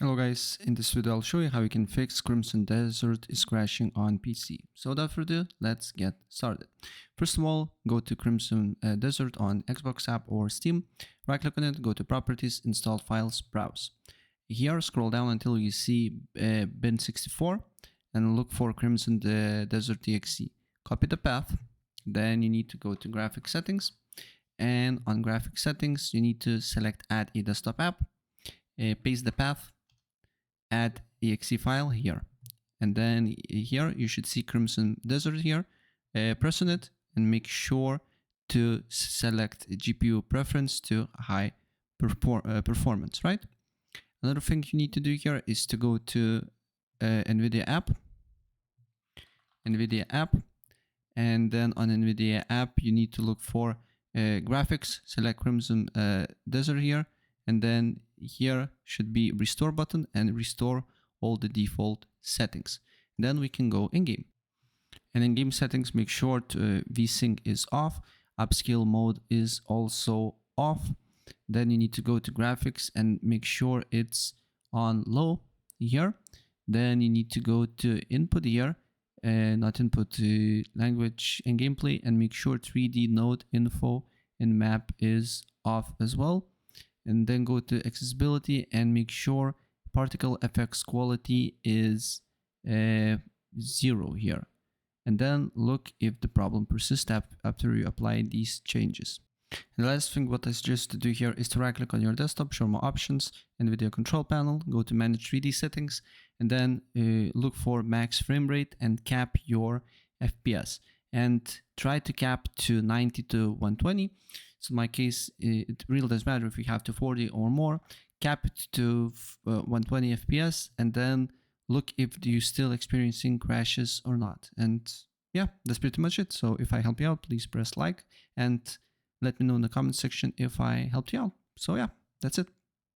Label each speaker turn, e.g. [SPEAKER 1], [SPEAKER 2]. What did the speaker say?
[SPEAKER 1] Hello guys, in this video I'll show you how you can fix Crimson Desert is crashing on PC. So without further ado, let's get started. First of all, go to Crimson Desert on Xbox app or Steam, right click on it, go to properties, install files, browse. Here scroll down until you see bin64 and look for Crimson Desert.exe. Copy the path, then you need to go to graphic settings, and on graphic settings you need to select add a desktop app, paste the path, add exe file here, and then here you should see Crimson Desert here. Press on it and make sure to select GPU preference to high performance, right? Another thing you need to do here is to go to NVIDIA app, and then on NVIDIA app you need to look for graphics, select Crimson Desert here, and then here should be restore button and restore all the default settings. Then we can go in game, and in game settings make sure VSync is off, upscale mode is also off. Then you need to go to graphics and make sure it's on low here. Then you need to go to input here, not input, language and gameplay, and make sure 3D node info and map is off as well. And then go to accessibility and make sure particle FX quality is 0 here. And then look if the problem persists after you apply these changes. And the last thing what I suggest to do here is to right click on your desktop, show more options, NVIDIA control panel, go to manage 3D settings, and then look for max frame rate and cap your FPS. And try to cap to 90 to 120. So in my case, it really doesn't matter if you have 240 or more. Cap it to 120 FPS, and then look if you're still experiencing crashes or not. And yeah, that's pretty much it. So if I help you out, please press like and let me know in the comment section if I helped you out. So yeah, that's it.